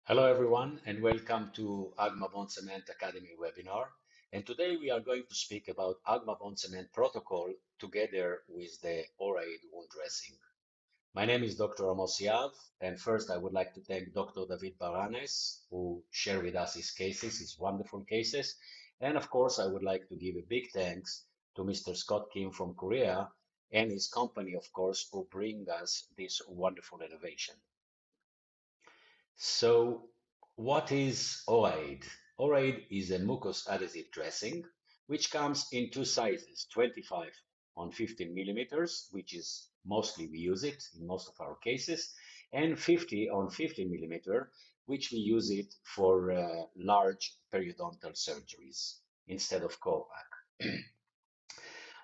Hello everyone and welcome to Agma Bond Cement Academy webinar. And today we are going to speak about Agma Bond Cement protocol together with the Ora-Aid wound dressing. My name is Dr. Amos Yav, and first I would like to thank Dr. David Baranes who shared with us his cases, his wonderful cases. And of course I would like to give a big thanks to Mr. Scott Kim from Korea and his company, of course, who bring us this wonderful innovation. So, what is Ora-Aid? Ora-Aid is a mucous adhesive dressing which comes in two sizes, 25 on 15 millimeters, which is mostly we use it in most of our cases, and 50 on 15 millimeter, which we use it for large periodontal surgeries instead of Copac.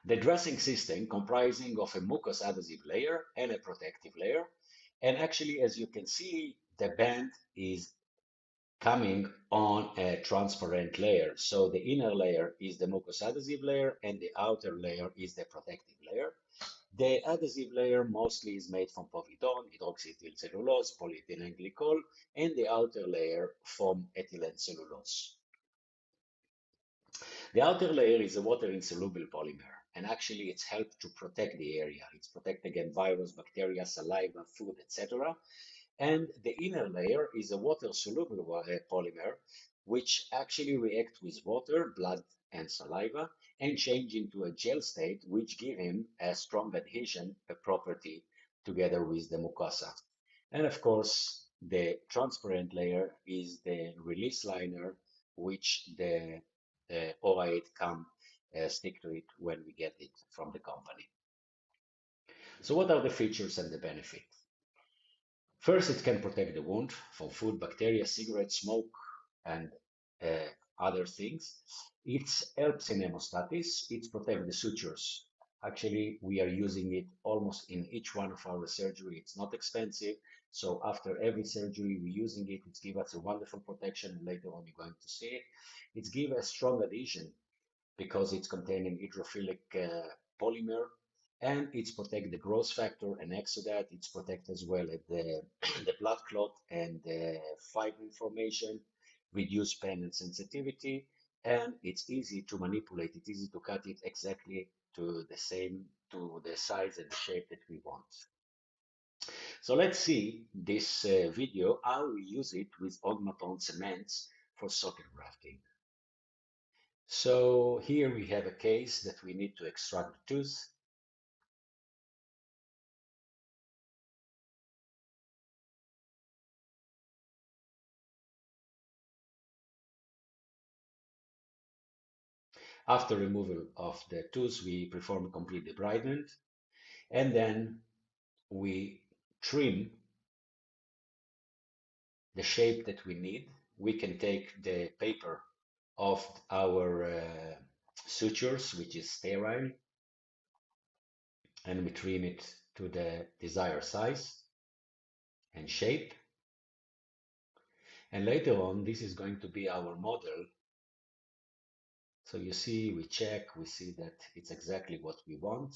The dressing system comprising of a mucous adhesive layer and a protective layer. And actually, as you can see, the band is coming on a transparent layer. So the inner layer is the mucous adhesive layer and the outer layer is the protective layer. The adhesive layer mostly is made from povidone, hydroxyethyl cellulose, polyethylene glycol, and the outer layer from ethylene cellulose. The outer layer is a water-insoluble polymer, and actually it's helped to protect the area. It's protect against virus, bacteria, saliva, food, etc. And the inner layer is a water-soluble polymer, which actually reacts with water, blood, and saliva, and change into a gel state, which give him a strong adhesion, a property, together with the mucosa. And of course, the transparent layer is the release liner, which the Ora-Aid come stick to it when we get it from the company. So what are the features and the benefits? First, it can protect the wound from food, bacteria, cigarette smoke, and uh, other things. It helps in hemostasis. It protects the sutures. Actually, we are using it almost in each one of our surgery. It's not expensive. So after every surgery, we're using it. It gives us a wonderful protection. Later on, you're going to see it. It gives a strong adhesion because it's containing hydrophilic polymer and it's protect the growth factor, and next to that it's protect as well at the, the blood clot and the fibrin formation, reduce pain and sensitivity, and it's easy to manipulate. It's easy to cut it exactly to the size and the shape that we want. So let's see this video how we use it with Ogmaton cements for socket grafting. So here we have a case that we need to extract the tooth. After removal of the tooth, we perform complete debridement and then we trim the shape that we need. We can take the paper of our sutures, which is sterile, and we trim it to the desired size and shape. And later on, this is going to be our model. So you see, we check, we see that it's exactly what we want.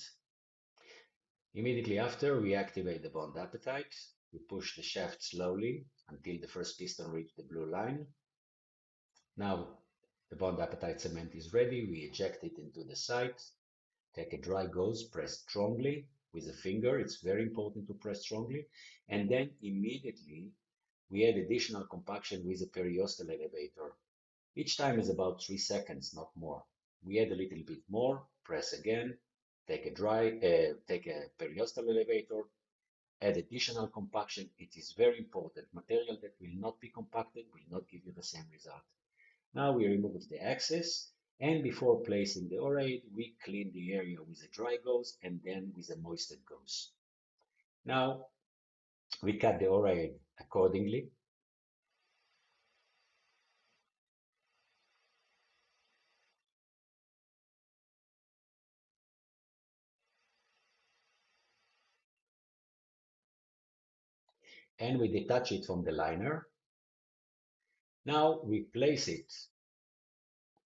Immediately after, we activate the bond appetite. We push the shaft slowly until the first piston reaches the blue line. Now the bond appetite cement is ready. We eject it into the site. Take a dry gauze, press strongly with a finger. It's very important to press strongly. And then immediately we add additional compaction with a periosteal elevator. Each time is about 3 seconds, not more. We add a little bit more, press again, take a periosteal elevator, add additional compaction. It is very important. Material that will not be compacted will not give you the same result. Now we remove the excess, and before placing the Ora-Aid, we clean the area with a dry gauze and then with a moistened gauze. Now we cut the Ora-Aid accordingly. And we detach it from the liner. Now we place it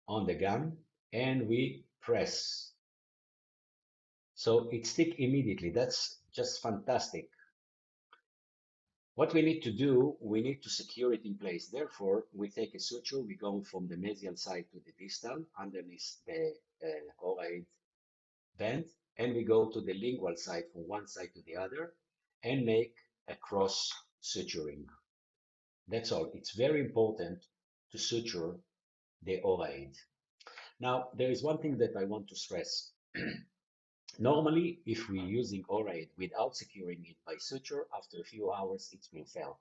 on the gum and we press. So it sticks immediately. That's just fantastic. What we need to do, we need to secure it in place. Therefore, we take a suture, we go from the mesial side to the distal underneath the Ora-Aid band, and we go to the lingual side from one side to the other and make a cross suturing. That's all. It's very important to suture the Ora-Aid. Now, there is one thing that I want to stress. Normally, if we're using Ora-Aid without securing it by suture, after a few hours, it will fail.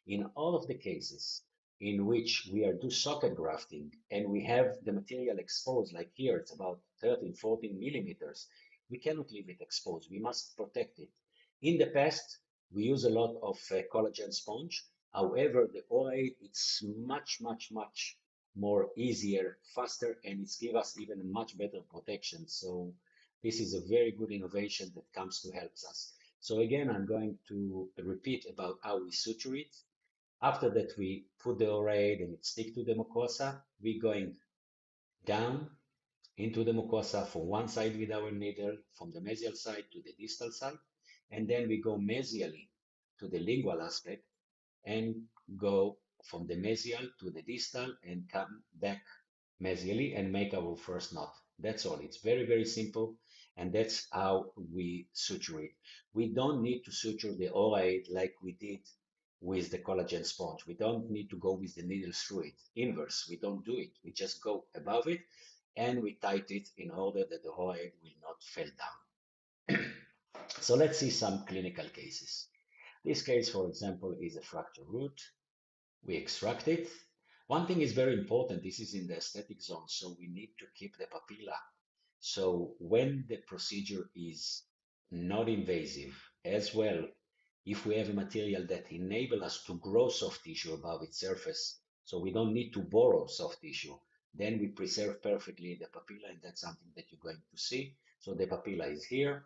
In all of the cases in which we are do socket grafting and we have the material exposed, like here, it's about 13, 14 millimeters, we cannot leave it exposed. We must protect it. In the past, we use a lot of collagen sponge. However, the Ora-Aid, it's much more easier, faster, and it's give us even a much better protection. So this is a very good innovation that comes to help us. So again, I'm going to repeat about how we suture it. After that, we put the Ora-Aid and it stick to the mucosa. We're going down into the mucosa from one side with our needle, from the mesial side to the distal side, and then we go mesially to the lingual aspect and go from the mesial to the distal and come back mesially and make our first knot. That's all. It's very simple, and that's how we suture it. We don't need to suture the Ora-Aid like we did with the collagen sponge. We don't need to go with the needle through it. Inverse, we don't do it. We just go above it and we tight it in order that the Ora-Aid will not fall down. So let's see some clinical cases. This case, for example, is a fracture root. We extract it. One thing is very important. This is in the aesthetic zone, so we need to keep the papilla. So when the procedure is not invasive, as well, if we have a material that enable us to grow soft tissue above its surface, so we don't need to borrow soft tissue, then we preserve perfectly the papilla, and that's something that you're going to see. So the papilla is here.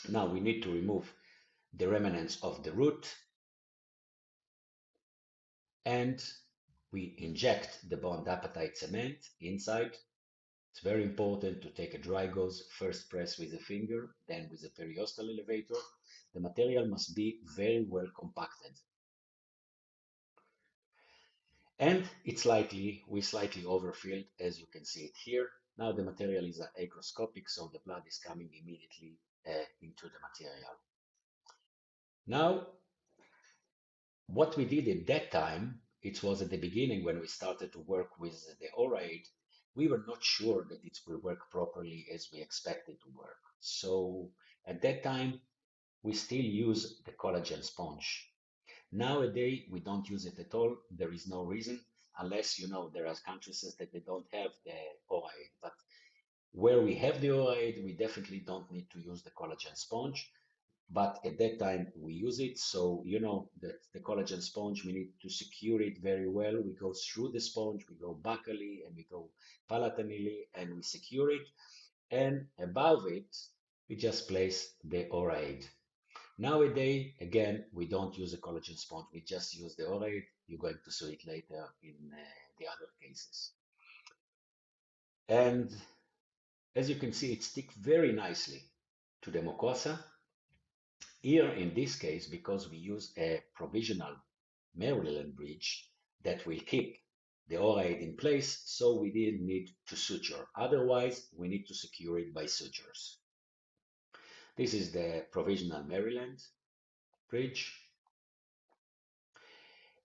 Now we need to remove the remnants of the root, and we inject the bond apatite cement inside. It's very important to take a dry gauze, first press with a finger, then with a periostal elevator. The material must be very well compacted. And we slightly overfilled, as you can see it here. Now the material is acroscopic, so the blood is coming immediately into the material. Now, what we did at that time, it was at the beginning when we started to work with the Ora-Aid, we were not sure that it will work properly as we expected to work. So at that time, we still use the collagen sponge. Nowadays, we don't use it at all. There is no reason, unless there are countries that they don't have the Ora-Aid. But where we have the Ora-Aid, we definitely don't need to use the collagen sponge. But at that time, we use it. So, that the collagen sponge, we need to secure it very well. We go through the sponge, we go buccally, and we go palatinally, and we secure it. And above it, we just place the Ora-Aid. Nowadays, again, we don't use a collagen sponge. We just use the Ora-Aid. You're going to see it later in the other cases. And as you can see, it sticks very nicely to the mucosa. Here, in this case, because we use a provisional Maryland bridge that will keep the Ora-Aid in place, so we didn't need to suture. Otherwise, we need to secure it by sutures. This is the provisional Maryland bridge.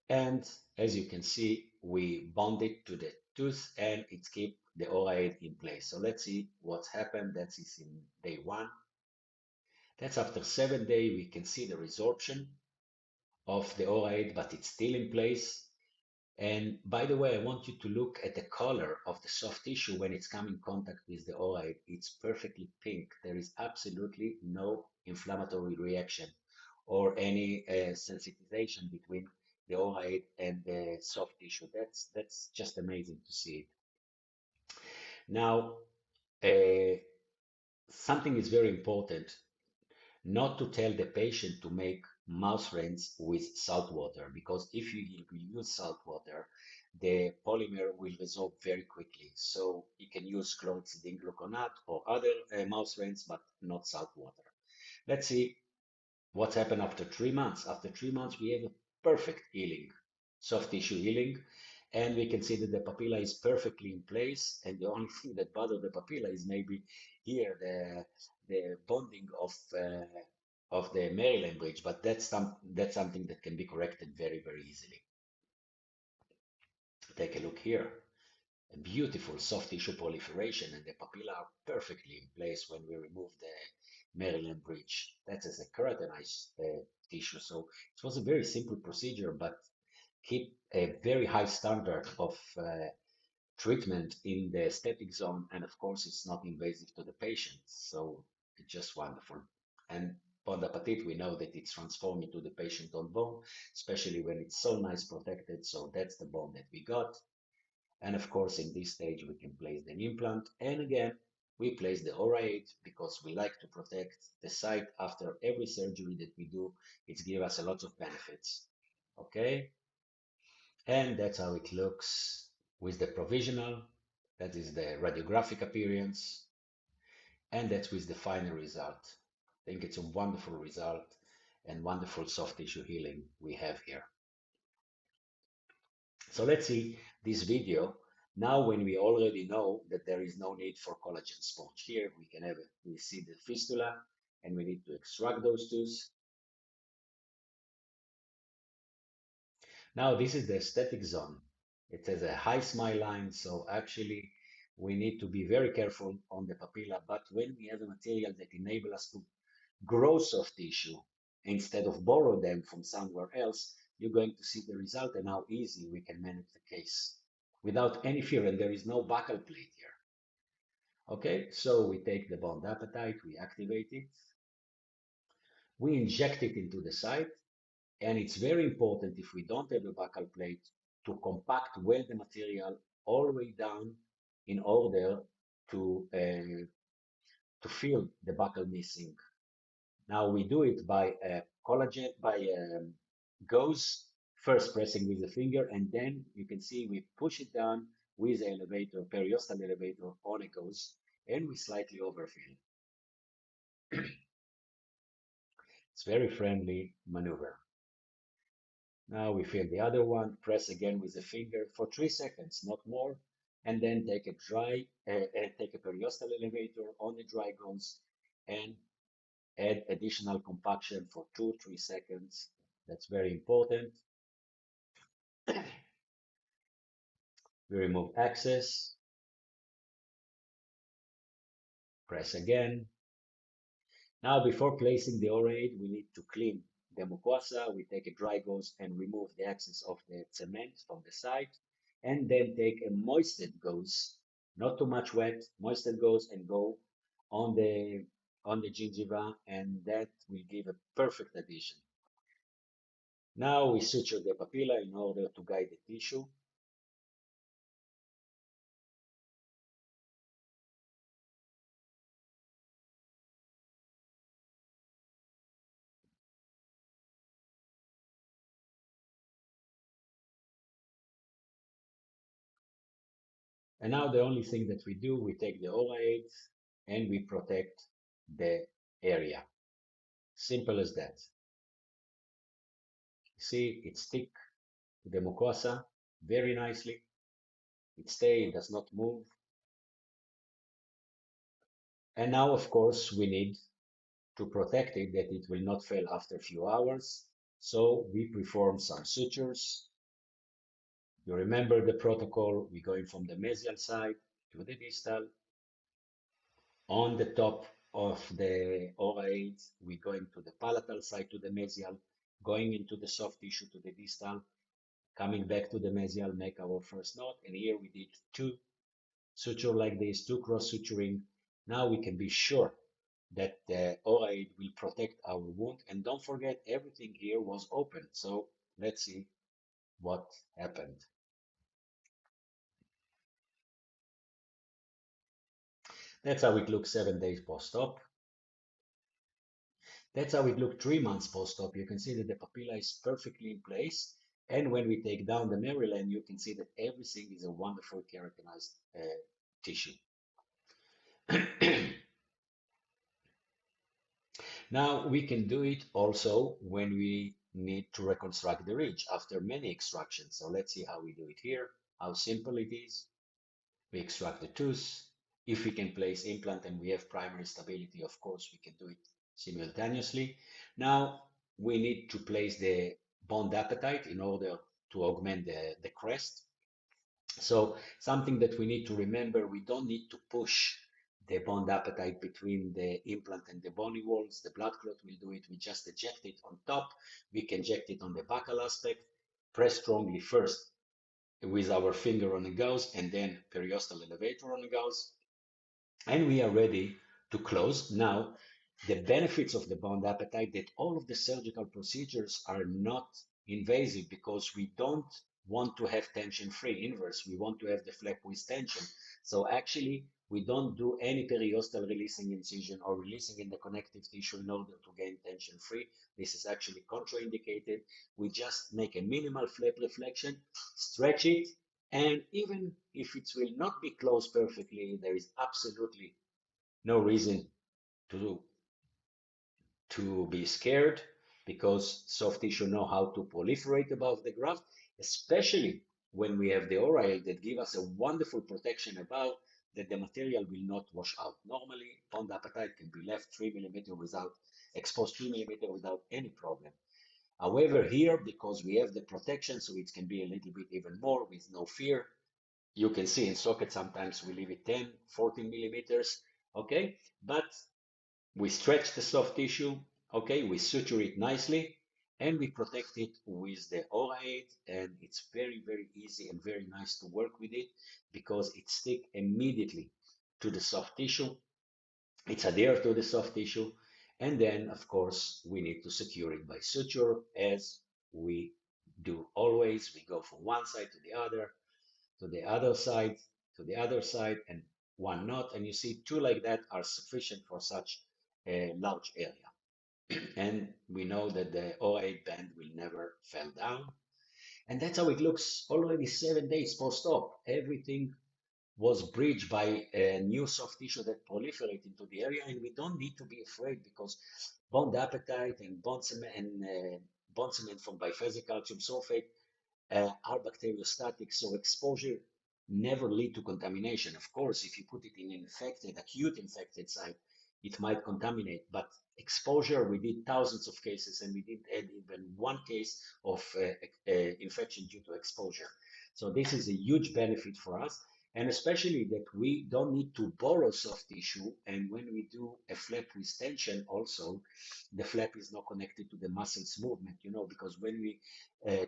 And as you can see, we bond it to the tooth and it keeps the Ora-Aid in place. So let's see what's happened. That is in day 1. That's after 7 days, we can see the resorption of the Ora-Aid, but it's still in place. And by the way, I want you to look at the color of the soft tissue when it's come in contact with the Ora-Aid. It's perfectly pink. There is absolutely no inflammatory reaction or any sensitization between the Ora-Aid and the soft tissue. That's just amazing to see. Now, something is very important, not to tell the patient to make mouth rinse with salt water, because if you use salt water, the polymer will resorb very quickly. So you can use chlorhexidine gluconate or other mouth rinse, but not salt water. Let's see What's happened after 3 months? After 3 months, we have a perfect healing, soft tissue healing, and we can see that the papilla is perfectly in place. And the only thing that bothers the papilla is maybe here the bonding of the Maryland bridge, but that's something that can be corrected very, very easily. Take a look here. A beautiful soft tissue proliferation, and the papilla are perfectly in place when we remove the Maryland bridge. That is a keratinized tissue. So it was a very simple procedure, but keep a very high standard of treatment in the aesthetic zone. And of course, it's not invasive to the patient. So it's just wonderful. And Bon Appetit, we know that it's transforming to the patient on bone, especially when it's so nice protected. So that's the bone that we got. And of course, in this stage, we can place the implant. And again, we place the Ora-Aid because we like to protect the site after every surgery that we do. It gives us a lot of benefits. Okay, and that's how it looks with the provisional. That is the radiographic appearance, and that's with the final result. I think it's a wonderful result and wonderful soft tissue healing we have here. So let's see this video. Now, when we already know that there is no need for collagen sponge here, we can have it. We see the fistula and we need to extract those tooth. Now, this is the aesthetic zone. It has a high smile line, so actually we need to be very careful on the papilla. But when we have a material that enables us to grow soft tissue instead of borrow them from somewhere else, you're going to see the result and how easy we can manage the case without any fear. And there is no buccal plate here. Okay, so we take the bond appetite, we activate it, we inject it into the site, and it's very important if we don't have a buccal plate to compact well the material all the way down in order to fill the buccal missing. Now we do it by collagen, by gauze, first pressing with the finger, and then you can see we push it down with the elevator, periostal elevator on a gauze, and we slightly overfill. It's very friendly maneuver. Now we fill the other one, press again with the finger for 3 seconds, not more, and then take a take a periostal elevator on the dry gauze and add additional compaction for 2-3 seconds. That's very important. We remove excess, press again. Now, before placing the Ora-Aid, we need to clean the mucosa. We take a dry gauze and remove the excess of the cement from the site, and then take a moistened gauze, not too much wet, moistened gauze, and go on the gingiva, and that will give a perfect adhesion. Now we suture the papilla in order to guide the tissue. And now the only thing that we do, we take the Ora-Aid and we protect the area. Simple as that. See, it stick to the mucosa very nicely. It stays, it does not move. And now, of course, we need to protect it that it will not fail after a few hours. So we perform some sutures. You remember the protocol. We're going from the mesial side to the distal. On the top of the Ora-Aid, we're going to the palatal side to the mesial, going into the soft tissue to the distal, coming back to the mesial, make our first knot. And here we did 2 suture like this, 2 cross suturing. Now we can be sure that the Ora-Aid will protect our wound. And don't forget, everything here was open. So let's see what happened. That's how it looks 7 days post-op. That's how it looked 3 months post-op. You can see that the papilla is perfectly in place. And when we take down the Maryland, you can see that everything is a wonderful keratinized tissue. Now we can do it also when we need to reconstruct the ridge after many extractions. So let's see how we do it here, how simple it is. We extract the tooth. If we can place implant and we have primary stability, of course, we can do it simultaneously. Now we need to place the bond appetite in order to augment the crest. So something that we need to remember, we don't need to push the bond appetite between the implant and the bony walls. The blood clot will do it. We just eject it on top. We can eject it on the buccal aspect. Press strongly first with our finger on the gauze and then periostal elevator on the gauze. And we are ready to close. Now, the benefits of the bond appetite that all of the surgical procedures are not invasive because we don't want to have tension free inverse. We want to have the flap with tension. So actually, we don't do any periostal releasing incision or releasing in the connective tissue in order to gain tension free. This is actually contraindicated. We just make a minimal flap reflection, stretch it, and even if it will not be closed perfectly, there is absolutely no reason to be scared because soft tissue know how to proliferate above the graft, especially when we have the Ora-Aid that give us a wonderful protection above that the material will not wash out. Normally, bond appetite can be left 3 millimeter without exposed 3 millimeter without any problem. However, here, because we have the protection, so it can be a little bit even more with no fear. You can see in socket sometimes we leave it 10, 14 millimeters, okay? But we stretch the soft tissue, okay? We suture it nicely and we protect it with the Ora-Aid, and it's very, very easy and very nice to work with it because it sticks immediately to the soft tissue. It's adhered to the soft tissue. And then, of course, we need to secure it by suture as we do always. We go from one side to the other side, to the other side, and one knot. And you see two like that are sufficient for such a large area. And we know that the Ora-Aid band will never fall down. And that's how it looks already 7 days post-op. Everything was bridged by a new soft tissue that proliferate into the area, and we don't need to be afraid because bond appetite and bond cement from biphasic calcium sulfate are bacteriostatic, so exposure never lead to contamination. Of course, if you put it in infected, acute infected site, it might contaminate, but exposure, we did thousands of cases and we didn't add even one case of infection due to exposure. So this is a huge benefit for us, and especially that we don't need to borrow soft tissue. And when we do a flap with tension also, the flap is not connected to the muscles movement, because when we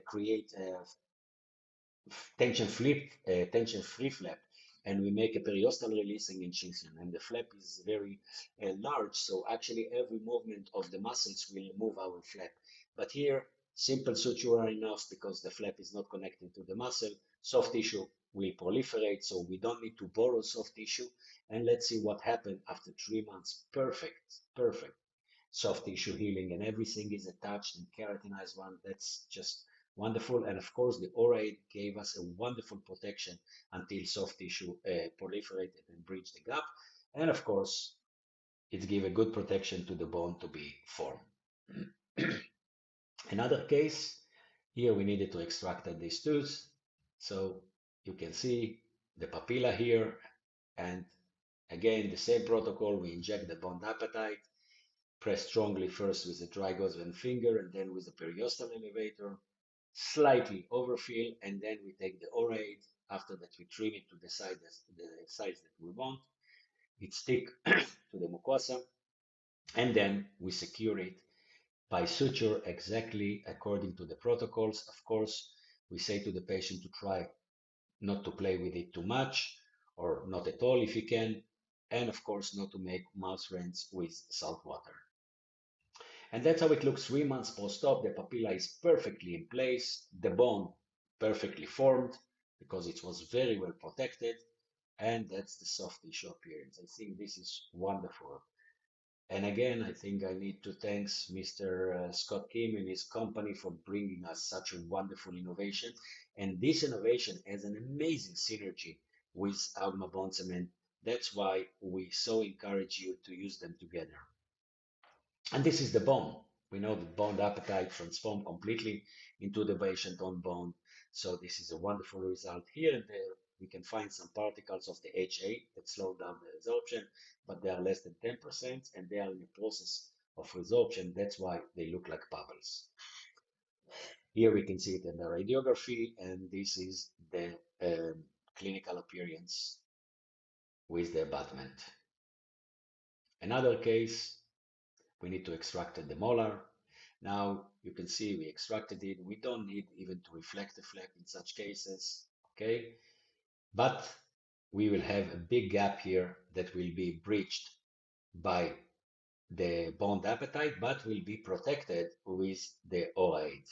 create a tension free flap, and we make a periostal releasing incision, and the flap is very large, so actually every movement of the muscles will move our flap. But here, simple suture are enough because the flap is not connected to the muscle. Soft tissue will proliferate, so we don't need to borrow soft tissue. And let's see what happened after 3 months. Perfect soft tissue healing, and everything is attached and keratinized one. That's just wonderful. And of course, the Ora-Aid gave us a wonderful protection until soft tissue proliferated and bridged the gap. And of course, it gave a good protection to the bone to be formed. Another case, here we needed to extract these tooth. So you can see the papilla here. And again, the same protocol, we inject the bond appetite. Press strongly first with the dry gauze and finger, and then with the periostal elevator. Slightly overfill, and then we take the Ora-Aid. After that, we trim it to the size that we want. It stick to the mucosa, and then we secure it by suture exactly according to the protocols. Of course, we say to the patient to try not to play with it too much, or not at all if you can, and of course not to make mouth rinse with salt water. And that's how it looks 3 months post-op. The papilla is perfectly in place, the bone perfectly formed because it was very well protected, and that's the soft tissue appearance. I think this is wonderful. And again, I think I need to thank Mr. Scott Kim and his company for bringing us such a wonderful innovation. And this innovation has an amazing synergy with Alma Bond Cement. That's why we so encourage you to use them together. And this is the bone. We know that bone appetite transformed completely into the patient on bone. So this is a wonderful result. Here and there, we can find some particles of the HA that slow down the resorption, but they are less than 10% and they are in the process of resorption. That's why they look like bubbles. Here we can see it in the radiography, and this is the clinical appearance with the abutment. Another case, we need to extract the molar. Now you can see we extracted it. We don't need even to reflect the flap in such cases, okay? But we will have a big gap here that will be breached by the bone appetite, but will be protected with the Ora-Aid.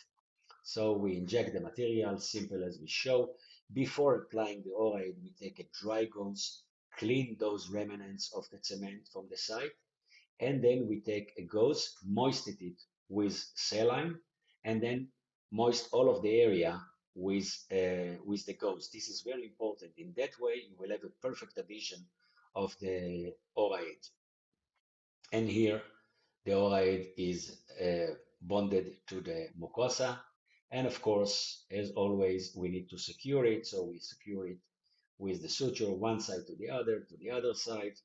So we inject the material, simple as we show. Before applying the Ora-Aid, we take a dry gauze, clean those remnants of the cement from the site, and then we take a gauze, moisten it with saline, and then moist all of the area with the gauze. This is very important. In that way, you will have a perfect adhesion of the Ora-Aid. And here, the Ora-Aid is bonded to the mucosa. And of course, as always, we need to secure it. So we secure it with the suture one side to the other side.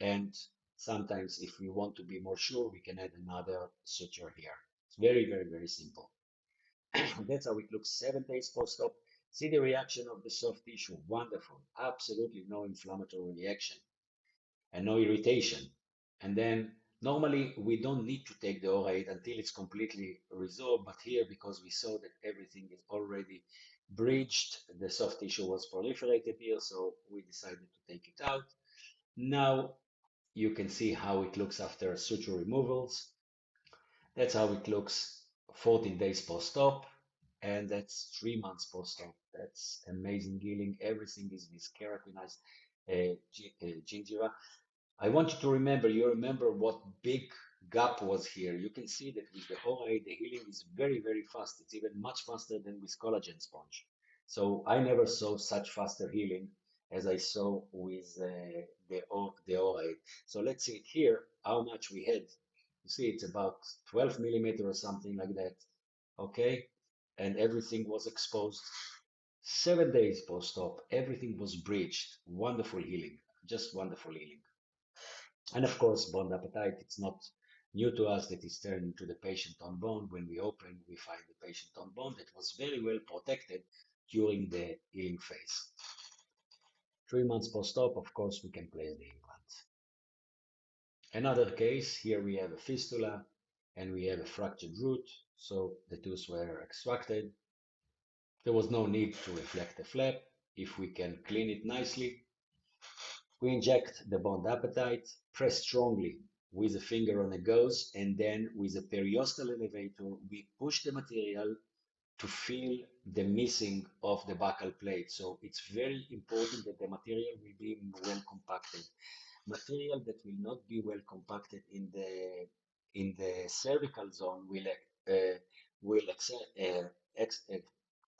And sometimes if we want to be more sure, we can add another suture here. It's very, very, very simple. That's how it looks 7 days post-op. See the reaction of the soft tissue. Wonderful. Absolutely no inflammatory reaction and no irritation. And then normally we don't need to take the Ora-Aid until it's completely resolved, but here because we saw that everything is already breached, the soft tissue was proliferated here, so we decided to take it out. Now you can see how it looks after suture removals. That's how it looks 14 days post-op, and that's 3 months post-op. That's amazing healing. Everything is with keratinized gingiva. I want you to remember, you remember what big gap was here. You can see that with the Ora-Aid, the healing is very, very fast. It's even much faster than with collagen sponge. So I never saw such faster healing as I saw with the Ora-Aid. So let's see it here, how much we had. You see, it's about 12 millimeter or something like that. Okay, and everything was exposed. 7 days post-op, everything was breached. Wonderful healing, just wonderful healing. And of course, bone appetite, it's not new to us that is turned into the patient on bone. When we open, we find the patient on bone that was very well protected during the healing phase. 3 months post-op, of course, we can place the implant. Another case, here we have a fistula and we have a fractured root, so the tooth were extracted. There was no need to reflect the flap. If we can clean it nicely, we inject the bone appetite, press strongly with a finger on a gauze, and then with a periostal elevator, we push the material to feel the missing of the buccal plate. So it's very important that the material will be well compacted. Material that will not be well compacted in the cervical zone will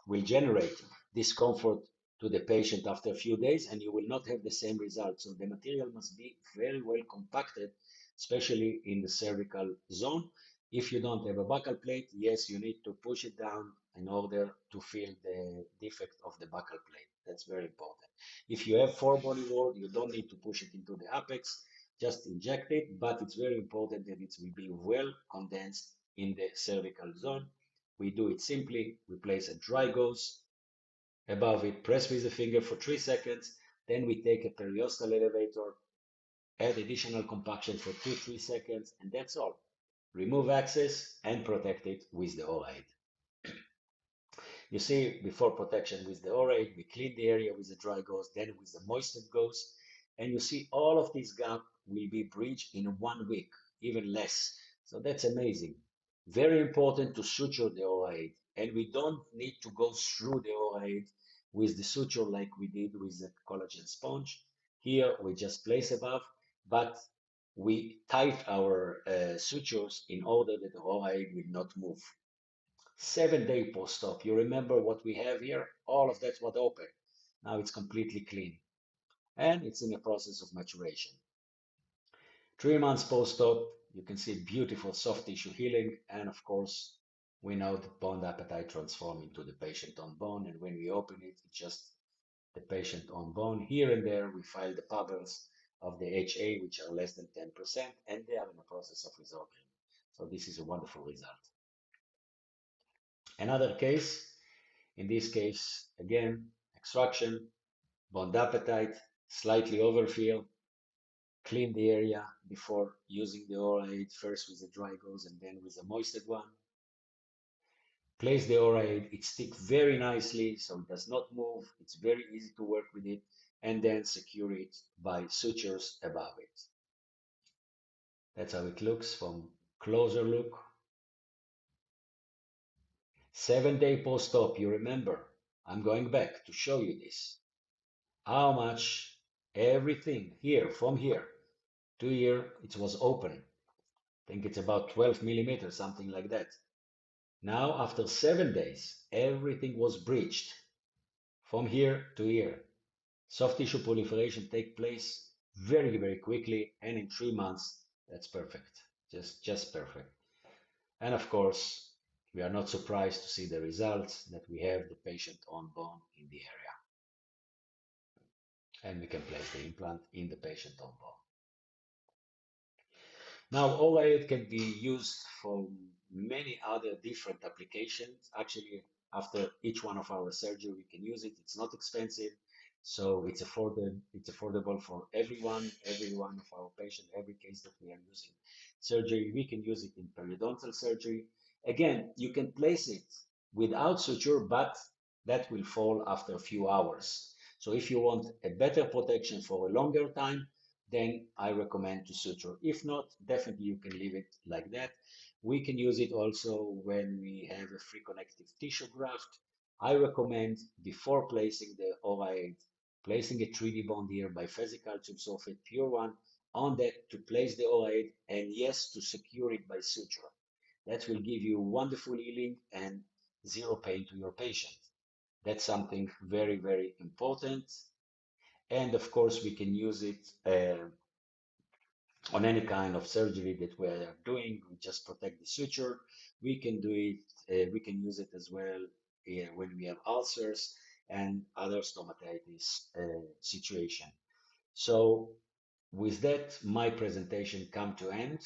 will generate discomfort to the patient after a few days, and you will not have the same result. So the material must be very well compacted, especially in the cervical zone. If you don't have a buccal plate, yes, you need to push it down in order to feel the defect of the buccal plate. That's very important. If you have four-body wall, you don't need to push it into the apex, just inject it, but it's very important that it will be well condensed in the cervical zone. We do it simply. We place a dry gauze above it, press with the finger for 3 seconds. Then we take a periostal elevator, add additional compaction for 2-3 seconds, and that's all. Remove access and protect it with the Ora-Aid. You see, before protection with the Ora-Aid, we clean the area with the dry gauze, then with the moistened gauze, and you see all of this gap will be breached in 1 week, even less. So that's amazing. Very important to suture the Ora-Aid, and we don't need to go through the Ora-Aid with the suture like we did with the collagen sponge. Here we just place above, but we tight our sutures in order that the Ora-Aid will not move. 7 day post-op. You remember what we have here? All of that was open. Now it's completely clean, and it's in the process of maturation. 3 months post-op, You can see beautiful soft tissue healing. And of course, we know that bone appetite transforms into the patient on bone. And when we open it, it's just the patient on bone. Here and there, we find the bubbles of the HA, which are less than 10%, and they are in the process of resolving. So this is a wonderful result. Another case, in this case, again, extraction, bond appetite, slightly overfill, clean the area before using the Ora-Aid, first with the dry gauze and then with the moistened one. Place the Ora-Aid, it sticks very nicely, so it does not move. It's very easy to work with it, and then secure it by sutures above it. That's how it looks from closer look. 7 day post-op, you remember. I'm going back to show you this. How much everything here, from here to here, it was open. I think it's about 12 millimeters, something like that. Now, after 7 days, everything was breached from here to here. Soft tissue proliferation take place very, very quickly, and in 3 months, that's perfect. Just perfect. And of course, we are not surprised to see the results that we have the patient on bone in the area. And we can place the implant in the patient on bone. Now, Ora-Aid can be used for many other different applications. Actually, after each one of our surgery, we can use it. It's not expensive, so it's affordable for everyone, every one of our patients, every case that we are using surgery. We can use it in periodontal surgery. Again, you can place it without suture, but that will fall after a few hours. So if you want a better protection for a longer time, then I recommend to suture. If not, definitely you can leave it like that. We can use it also when we have a free connective tissue graft. I recommend before placing the Ora-Aid, placing a 3D bond here by calcium sulfate, pure one, on that to place the Ora-Aid, and yes, to secure it by suture. That will give you wonderful healing and zero pain to your patient. That's something very, very important. And of course, we can use it on any kind of surgery that we are doing. We just protect the suture. We can do it, we can use it as well when we have ulcers and other stomatitis situation. So with that, my presentation come to end.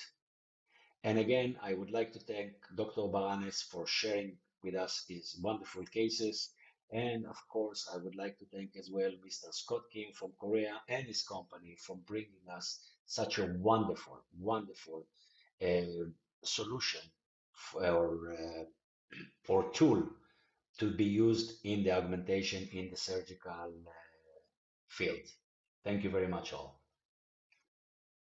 And again, I would like to thank Dr. Baranes for sharing with us his wonderful cases. And of course, I would like to thank as well Mr. Scott Kim from Korea and his company for bringing us such a wonderful, wonderful solution or tool to be used in the augmentation in the surgical field. Thank you very much all.